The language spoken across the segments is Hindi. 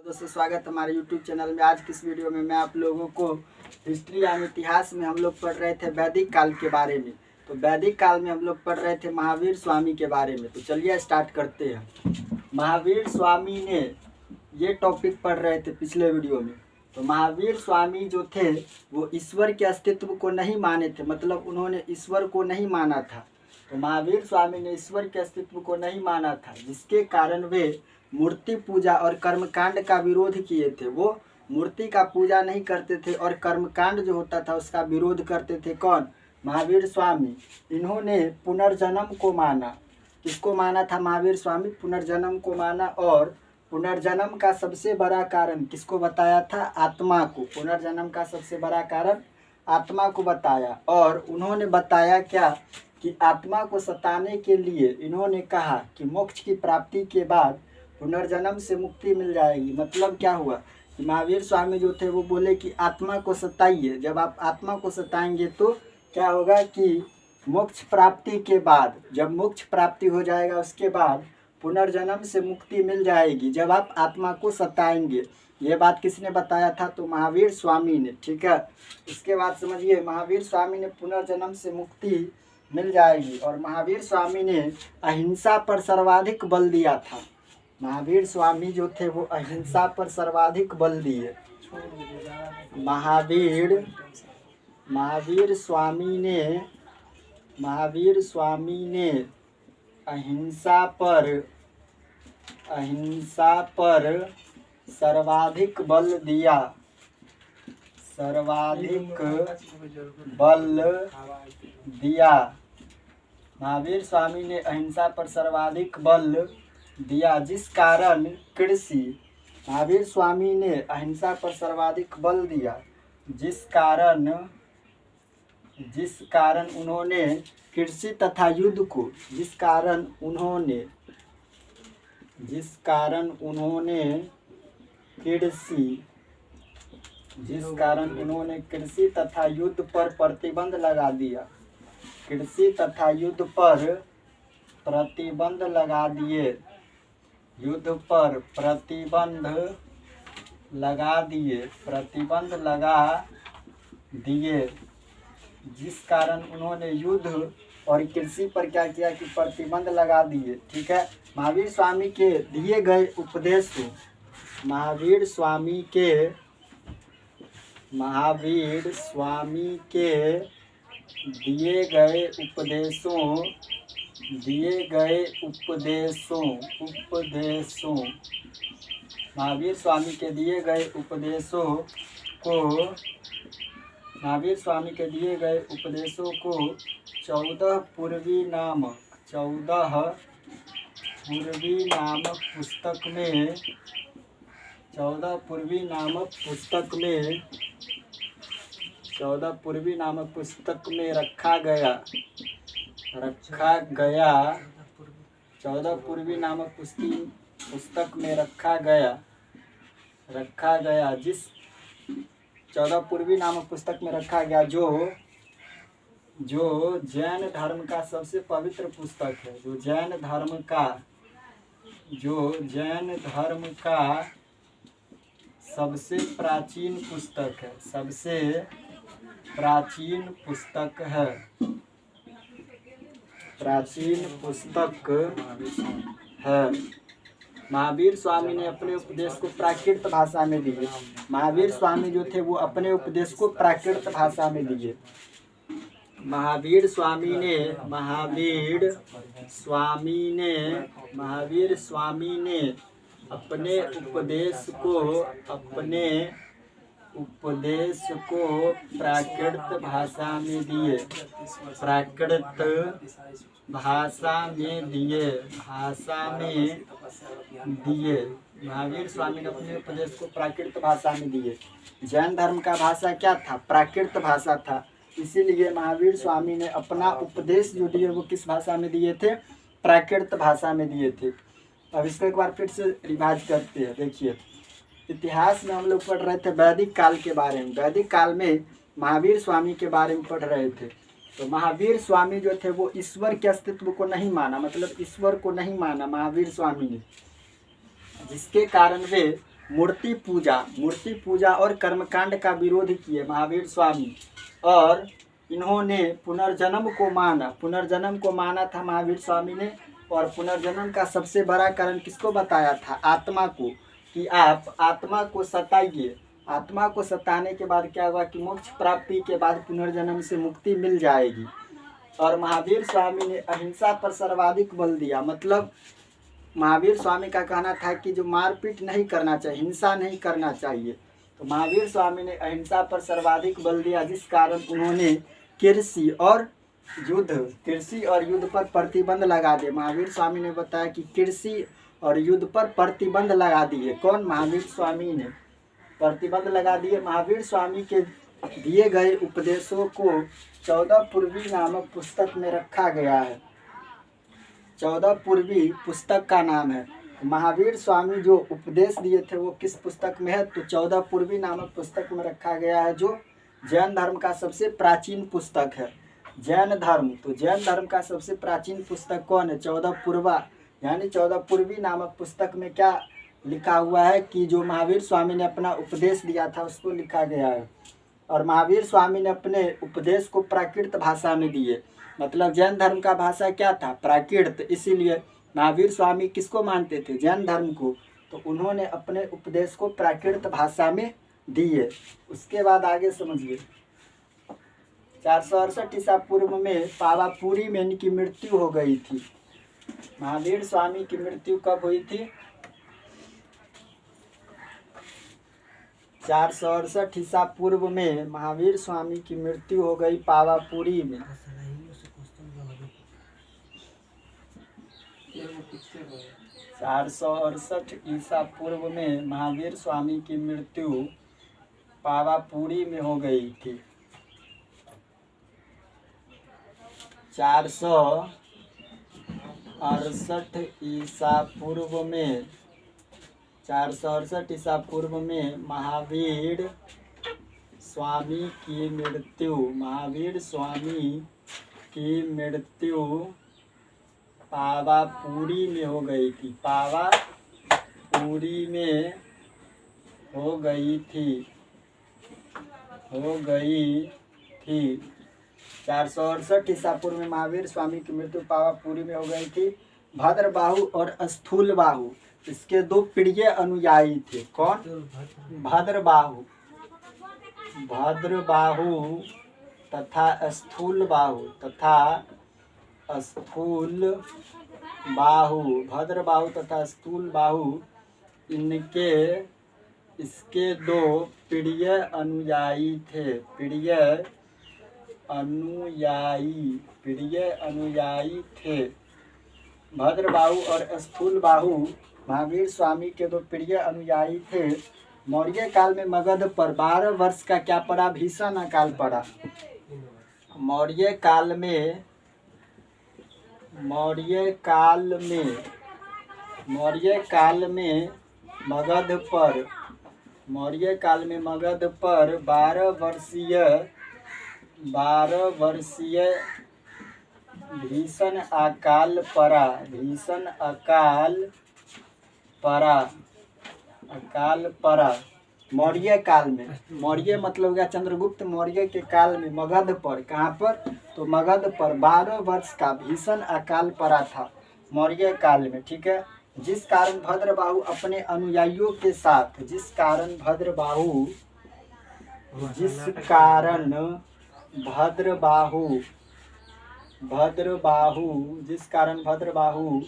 दोस्तों स्वागत है हमारे YouTube चैनल में। आज की इस वीडियो में मैं आप लोगों को हिस्ट्री यानी इतिहास में हम लोग पढ़ रहे थे वैदिक काल के बारे में। तो वैदिक काल में हम लोग पढ़ रहे थे महावीर स्वामी के बारे में। तो चलिए स्टार्ट करते हैं। महावीर स्वामी ने ये टॉपिक पढ़ रहे थे पिछले वीडियो में। तो महावीर स्वामी जो थे वो ईश्वर के अस्तित्व को नहीं माने थे, मतलब उन्होंने ईश्वर को नहीं माना था। तो महावीर स्वामी ने ईश्वर के अस्तित्व को नहीं माना था, जिसके कारण वे मूर्ति पूजा और कर्मकांड का विरोध किए थे। वो मूर्ति का पूजा नहीं करते थे और कर्मकांड जो होता था उसका विरोध करते थे। कौन? महावीर स्वामी। इन्होंने पुनर्जन्म को माना। किसको माना था? महावीर स्वामी पुनर्जन्म को माना। और पुनर्जन्म का सबसे बड़ा कारण किसको बताया था? आत्मा को। पुनर्जन्म का सबसे बड़ा कारण आत्मा को बताया। और उन्होंने बताया क्या कि आत्मा को सताने के लिए इन्होंने कहा कि मोक्ष की प्राप्ति के बाद पुनर्जन्म से मुक्ति मिल जाएगी। मतलब क्या हुआ कि महावीर स्वामी जो थे वो बोले कि आत्मा को सताइए। जब आप आत्मा को सताएंगे तो क्या होगा कि मोक्ष प्राप्ति के बाद, जब मोक्ष प्राप्ति हो जाएगा उसके बाद पुनर्जन्म से मुक्ति मिल जाएगी, जब आप आत्मा को सताएंगे। ये बात किसने बताया था? तो महावीर स्वामी ने। ठीक है, इसके बाद समझिए महावीर स्वामी ने पुनर्जन्म से मुक्ति मिल जाएगी। और महावीर स्वामी ने अहिंसा पर सर्वाधिक बल दिया था। महावीर स्वामी जो थे वो अहिंसा पर सर्वाधिक बल दिए। महावीर स्वामी ने अहिंसा पर सर्वाधिक बल दिया। महावीर स्वामी ने अहिंसा पर सर्वाधिक बल दिया, जिस कारण कृषि। महावीर स्वामी ने अहिंसा पर सर्वाधिक बल दिया, जिस कारण उन्होंने कृषि तथा युद्ध को, जिस कारण उन्होंने कृषि तथा युद्ध पर प्रतिबंध लगा दिया। कृषि तथा युद्ध पर प्रतिबंध लगा दिए। युद्ध पर प्रतिबंध लगा दिए, जिस कारण उन्होंने युद्ध और कृषि पर क्या किया कि प्रतिबंध लगा दिए। ठीक है, महावीर स्वामी के दिए गए उपदेशों को 14 पूर्वी नामक पुस्तक में रखा गया। 14 पूर्वी नामक पुस्तक में रखा गया, जिस 14 पूर्वी नामक पुस्तक में रखा गया, जो जैन धर्म का सबसे पवित्र पुस्तक है। जो जैन धर्म का सबसे प्राचीन पुस्तक है। महावीर स्वामी ने अपने उपदेश को प्राकृत भाषा में दिए। महावीर स्वामी जो थे वो अपने उपदेश को प्राकृत भाषा में दिए। महावीर स्वामी ने अपने उपदेश को प्राकृत भाषा में दिए। महावीर स्वामी ने अपने उपदेश को प्राकृत भाषा में दिए। जैन धर्म का भाषा क्या था? प्राकृत भाषा था। इसीलिए महावीर स्वामी ने अपना उपदेश जो दिए वो किस भाषा में दिए थे? प्राकृत भाषा में दिए थे। अब इसको एक बार फिर से रिवाइज करते हैं। देखिए, इतिहास में हम लोग पढ़ रहे थे वैदिक काल के बारे में। वैदिक काल में महावीर स्वामी के बारे में पढ़ रहे थे। तो महावीर स्वामी जो थे वो ईश्वर के अस्तित्व को नहीं माना, मतलब ईश्वर को नहीं माना महावीर स्वामी ने, जिसके कारण वे मूर्ति पूजा और कर्मकांड का विरोध किए महावीर स्वामी, और इन्होंने पुनर्जन्म को माना था महावीर स्वामी ने। और पुनर्जन्म का सबसे बड़ा कारण किसको बताया था? आत्मा को, कि आप आत्मा को सताइए। आत्मा को सताने के बाद क्या हुआ कि मोक्ष प्राप्ति के बाद पुनर्जन्म से मुक्ति मिल जाएगी। और महावीर स्वामी ने अहिंसा पर सर्वाधिक बल दिया। मतलब महावीर स्वामी का कहना था कि जो मारपीट नहीं करना चाहिए, हिंसा नहीं करना चाहिए। तो महावीर स्वामी ने अहिंसा पर सर्वाधिक बल दिया, जिस कारण उन्होंने कृषि और युद्ध पर प्रतिबंध लगा दिए। महावीर स्वामी ने बताया कि कृषि और युद्ध पर प्रतिबंध लगा दिए। कौन? महावीर स्वामी ने प्रतिबंध लगा दिए। महावीर स्वामी के दिए गए उपदेशों को 14 पूर्वी नामक पुस्तक में रखा गया है। 14 पूर्वी पुस्तक का नाम है। महावीर स्वामी जो उपदेश दिए थे वो किस पुस्तक में है? तो 14 पूर्वी नामक पुस्तक में रखा गया है, जो जैन धर्म का सबसे प्राचीन पुस्तक है। जैन धर्म का सबसे प्राचीन पुस्तक कौन है? 14 पूर्वा, यानी 14 पूर्वी नामक पुस्तक में क्या लिखा हुआ है कि जो महावीर स्वामी ने अपना उपदेश दिया था उसको लिखा गया है। और महावीर स्वामी ने अपने उपदेश को प्राकृत भाषा में दिए। मतलब जैन धर्म का भाषा क्या था? प्राकृत। इसीलिए महावीर स्वामी किसको मानते थे? जैन धर्म को। तो उन्होंने अपने उपदेश को प्राकृत भाषा में दिए। उसके बाद आगे समझिए। 468 ईसा पूर्व में पावापुरी में इनकी मृत्यु हो गई थी। महावीर स्वामी की मृत्यु कब हुई थी? 468 ईसा पूर्व में महावीर स्वामी की मृत्यु हो गई पावापुरी में। 468 ईसा पूर्व में महावीर स्वामी की मृत्यु पावापुरी में हो गई थी। 468 ईसा पूर्व में 468 ईसा पूर्व में महावीर स्वामी की मृत्यु पावापुरी में हो गई थी। पावापुरी में हो गई थी 468 ईसा पूर्व में महावीर स्वामी की मृत्यु पावापुरी में हो गई थी। भद्रबाहु और स्थूलबाहु इसके दो प्रिय अनुयायी थे। कौन? भद्रबाहु तथा स्थूलबाहु भद्रबाहु तथा स्थूलबाहु इसके दो प्रिय अनुयायी थे। प्रिय अनुयायी थे। भद्रबाहु और स्थूलबाहु महावीर स्वामी के दो प्रिय अनुयायी थे। मौर्य काल में मगध पर 12 वर्ष का क्या पड़ा? भीषण अकाल पड़ा। मौर्य काल में मगध पर 12 वर्षीय भीषण अकाल पड़ा। मौर्य काल में, मौर्य मतलब हो गया चंद्रगुप्त मौर्य के काल में मगध पर, कहाँ पर? तो मगध पर 12 वर्ष का भीषण अकाल पड़ा था मौर्य काल में। ठीक है। जिस कारण भद्रबाहु अपने अनुयायियों के साथ भद्रबाहु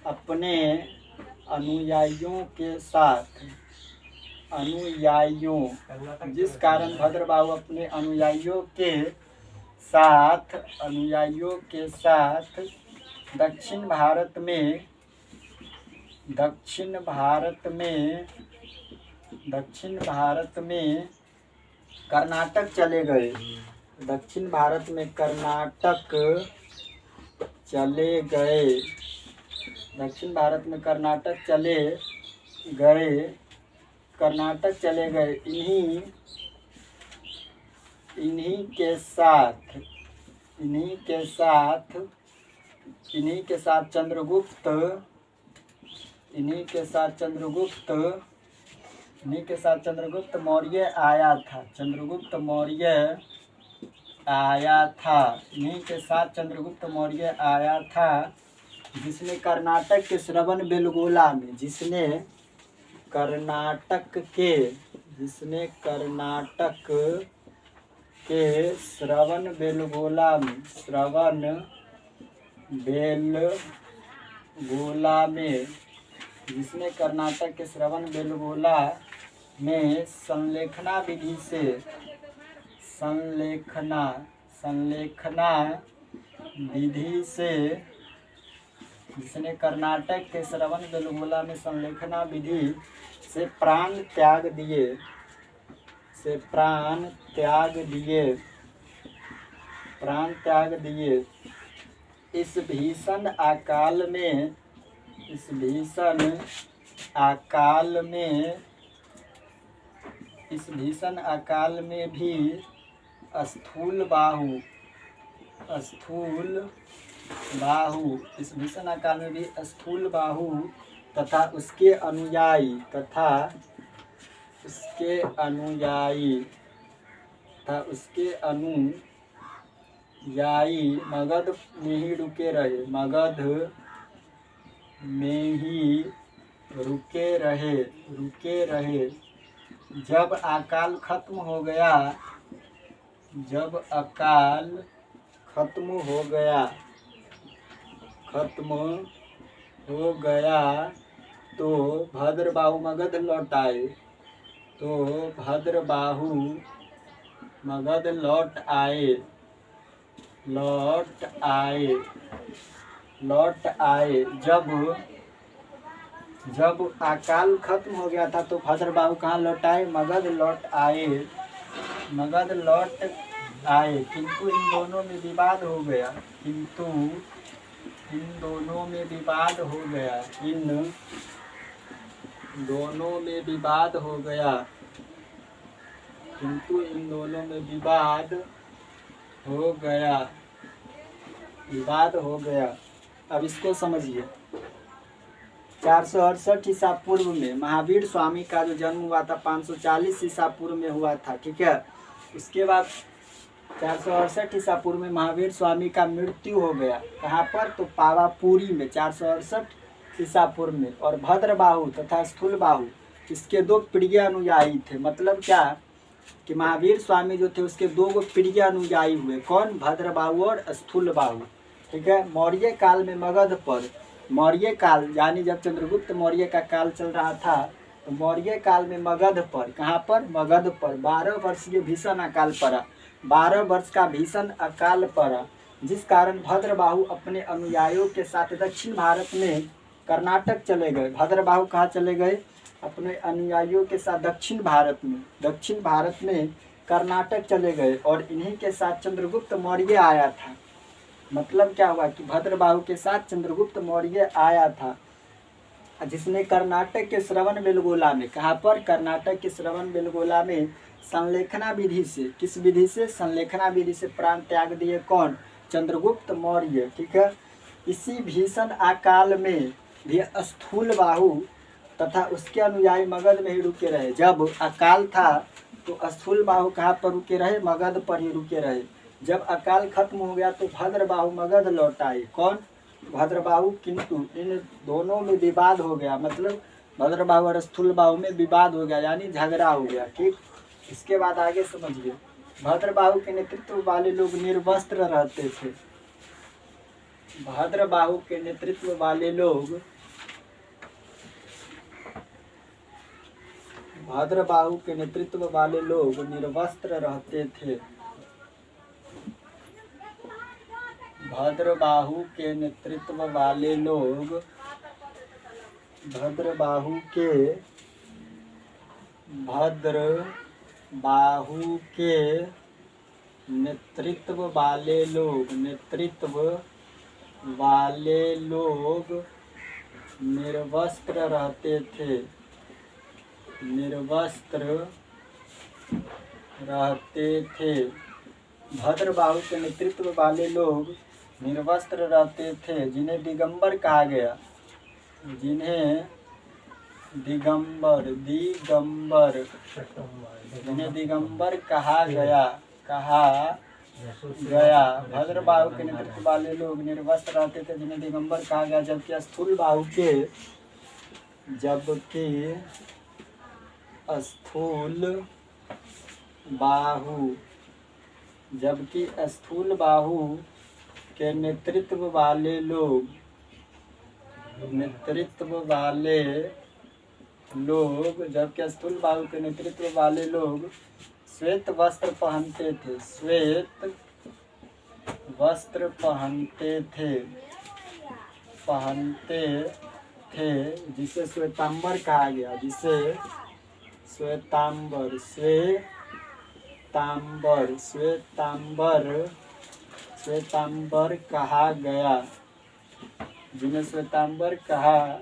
अपने अनुयायियों के साथ दक्षिण भारत में कर्नाटक चले गए। दक्षिण भारत में कर्नाटक चले गए। इन्हीं के साथ चंद्रगुप्त इन्हीं के साथ चंद्रगुप्त मौर्य आया था। चंद्रगुप्त मौर्य आया था। इन्हीं के साथ चंद्रगुप्त मौर्य आया था, जिसने कर्नाटक के श्रवणबेलगोला में कर्नाटक के श्रवणबेलगोला में जिसने कर्नाटक के श्रवणबेलगोला में संलेखना विधि से जिसने कर्नाटक के श्रवणबेलगोला में संलेखना विधि से प्राण त्याग दिए। इस भीषण अकाल में भी स्थूल बाहु तथा उसके अनुयायी मगध में ही रुके रहे। जब अकाल खत्म हो गया तो भद्रबाहु मगध लौट आए। जब अकाल खत्म हो गया था तो भद्रबाहु कहाँ लौट आए? मगध लौट आए। किंतु इन दोनों में विवाद हो गया। इन दोनों में विवाद हो गया। अब इसको समझिए। 468 ईसा पूर्व में महावीर स्वामी का जो जन्म हुआ था 540 ईसा पूर्व में हुआ था, ठीक है। उसके बाद 468 ईसा पूर्व में महावीर स्वामी का मृत्यु हो गया। कहाँ पर? तो पावापुरी में 468 ईसा पूर्व में। और भद्रबाहु तथा स्थूलबाहु इसके दो प्रिय अनुयायी थे। मतलब क्या कि महावीर स्वामी जो थे उसके दो प्रिय अनुयायी हुए। कौन? भद्रबाहु और स्थूलबाहु, ठीक है। मौर्य काल में मगध पर, मौर्य काल यानी जब चंद्रगुप्त मौर्य का काल चल रहा था तो मौर्य काल में मगध पर, कहाँ पर? मगध पर 12 वर्षीय भीषण अकाल पड़ा। 12 वर्ष का भीषण अकाल पड़ा, जिस कारण भद्रबाहु अपने अनुयायियों के साथ दक्षिण भारत में कर्नाटक चले गए। भद्रबाहु कहाँ चले गए? अपने अनुयायियों के साथ दक्षिण भारत में कर्नाटक चले गए। और इन्हीं के साथ चंद्रगुप्त मौर्य आया था। मतलब क्या हुआ कि भद्रबाहु के साथ चंद्रगुप्त मौर्य आया था, जिसने कर्नाटक के श्रवणबेलगोला में, कहाँ पर? कर्नाटक के श्रवणबेलगोला में संलेखना विधि से, किस विधि से? संलेखना विधि से प्राण त्याग दिए। कौन? चंद्रगुप्त मौर्य, ठीक है। इसी भीषण अकाल में भी स्थूलबाहु तथा उसके अनुयायी मगध में ही रुके रहे। जब अकाल था तो स्थूलबाहु कहाँ पर रुके रहे? मगध पर ही रुके रहे। जब अकाल खत्म हो गया तो भद्रबाहु मगध लौट आए। कौन? भद्रबाहु। किंतु इन दोनों में विवाद हो गया। मतलब भद्रबाहु और स्थूलबाहु में विवाद हो गया, यानी झगड़ा हो गया, ठीक। इसके बाद आगे समझिए। भद्रबाहु के नेतृत्व वाले लोग निर्वस्त्र रहते थे। भद्रबाहु के नेतृत्व वाले लोग निर्वस्त्र रहते थे। भद्रबाहु के नेतृत्व वाले लोग निर्वस्त्र रहते थे। भद्रबाहु के नेतृत्व वाले लोग निर्वस्त्र रहते थे, जिन्हें दिगंबर कहा गया। दिगंबर दिगंबर जिन्हें दिगंबर कहा गया भद्रबाहु के नेतृत्व वाले लोग निर्वस्त्र रहते थे जिन्हें दिगंबर कहा गया, जबकि स्थूल बाहु के नेतृत्व वाले लोग जबकि स्थूल बाहु के नेतृत्व वाले लोग श्वेत वस्त्र पहनते थे जिसे श्वेतांबर कहा गया, श्वेतांबर कहा गया, जिन्हें श्वेतांबर कहा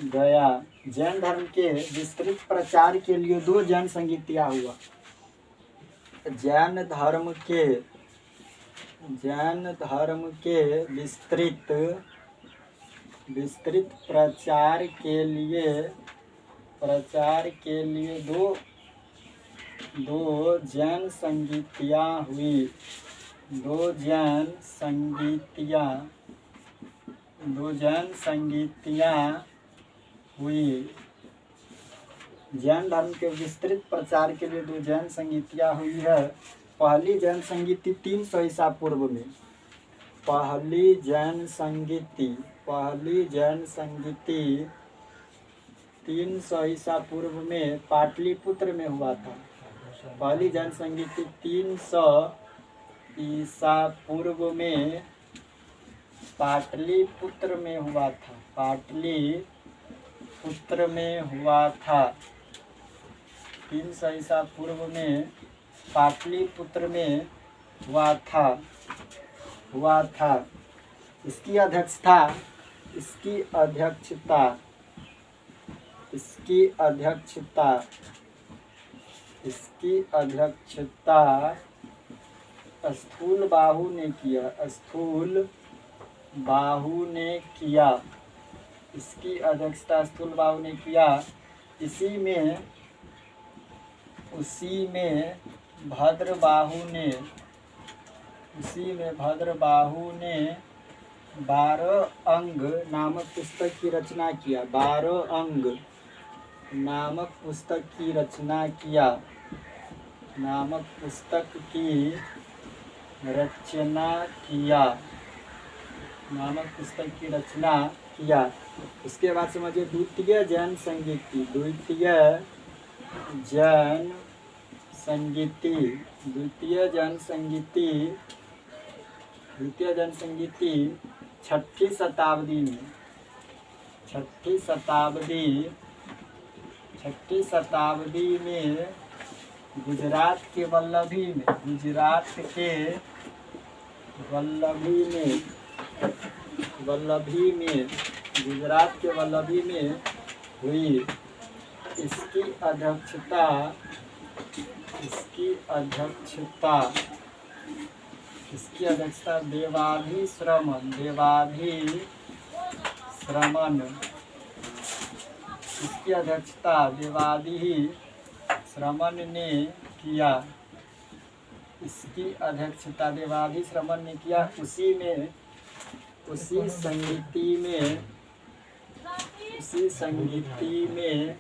गया। जैन धर्म के विस्तृत प्रचार के लिए 2 जैन संगीतियाँ हुआ। जैन धर्म के विस्तृत प्रचार के लिए दो जैन संगीतियाँ हुई। जैन धर्म के विस्तृत प्रचार के लिए 2 जैन संगीतियाँ हुई है। पहली जैन संगीति 300 ईसा पूर्व में, पहली जैन संगीति 300 ईसा पूर्व में पाटलिपुत्र में हुआ था। पहली जैन संगीति 300 ईसा पूर्व में पाटलिपुत्र में हुआ था। 300 ईसा पूर्व में पाटलिपुत्र में हुआ था। इसकी अध्यक्षता स्थूल बाहु ने किया। उसी में भद्रबाहु ने 12 अंग नामक पुस्तक की रचना किया। 12 अंग नामक पुस्तक की रचना किया। उसके बाद समझिए द्वितीय जैन संगीति 6ठी शताब्दी में गुजरात के वल्लभी में हुई। इसकी अध्यक्षता देवाधि श्रमण ने किया। उसी संगीति में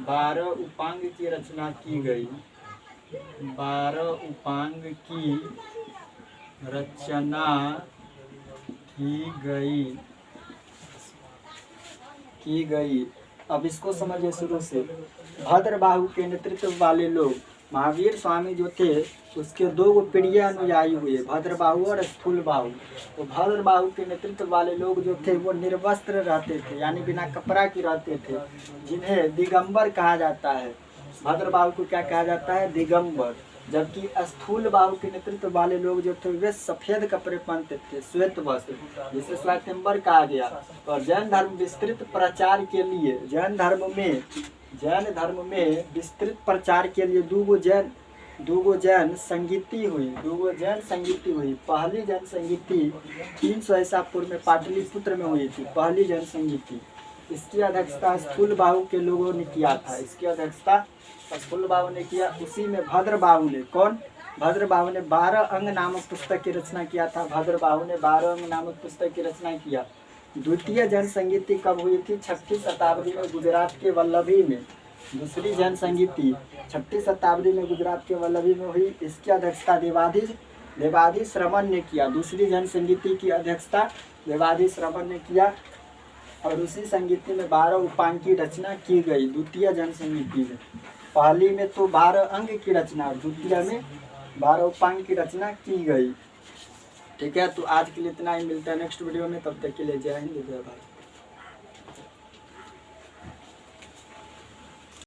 12 उपांग की रचना की गई। 12 उपांग की रचना की गई। अब इसको समझिए शुरू से। भद्रबाहु के नेतृत्व वाले लोग महावीर स्वामी जो थे उसके 2 प्रिय अनुयायी हुए, भद्रबाहु और स्थूल बाहु। तो भद्रबाहु के नेतृत्व वाले लोग जो थे वो निर्वस्त्र रहते थे, यानी बिना कपड़ा के रहते थे, जिन्हें दिगंबर कहा जाता है। भद्रबाहु को क्या कहा जाता है? दिगंबर। जबकि स्थूल बाहु के नेतृत्व वाले लोग जो थे वे सफेद कपड़े पहनते थे, श्वेत वस्त्र, जिसे श्वेतांबर कहा गया। और जैन धर्म विस्तृत प्रचार के लिए जैन धर्म में विस्तृत प्रचार के लिए 2 जैन संगीति हुई। पहली जैन संगीति 300 ईसा पूर्व में पाटलिपुत्र में हुई थी, पहली जैन संगीति। इसकी अध्यक्षता स्थूल बाहु के लोगों ने किया था। इसकी अध्यक्षता स्थूल बाहु ने किया। उसी में भद्रबाहु ने, कौन? भद्रबाहु ने 12 अंग नामक पुस्तक की रचना किया था। भद्रबाहु ने 12 अंग नामक पुस्तक की रचना किया। द्वितीय जन संगीति कब हुई थी? 6वीं शताब्दी में गुजरात के वल्लभी में। दूसरी जन संगीति 6वीं शताब्दी में गुजरात के वल्लभी में हुई। इसकी अध्यक्षता देवादी श्रवण ने किया। दूसरी जन संगीति की अध्यक्षता देवादी श्रवण ने किया और उसी संगीति में 12 उपांग की रचना की गई। द्वितीय जन संगीति में पहली में तो 12 अंग की रचना और द्वितीय में 12 उपांग की रचना की गई। ठीक है, तो आज के लिए इतना ही। मिलता है नेक्स्ट वीडियो में, तब तक के लिए जय हिंद जय भारत।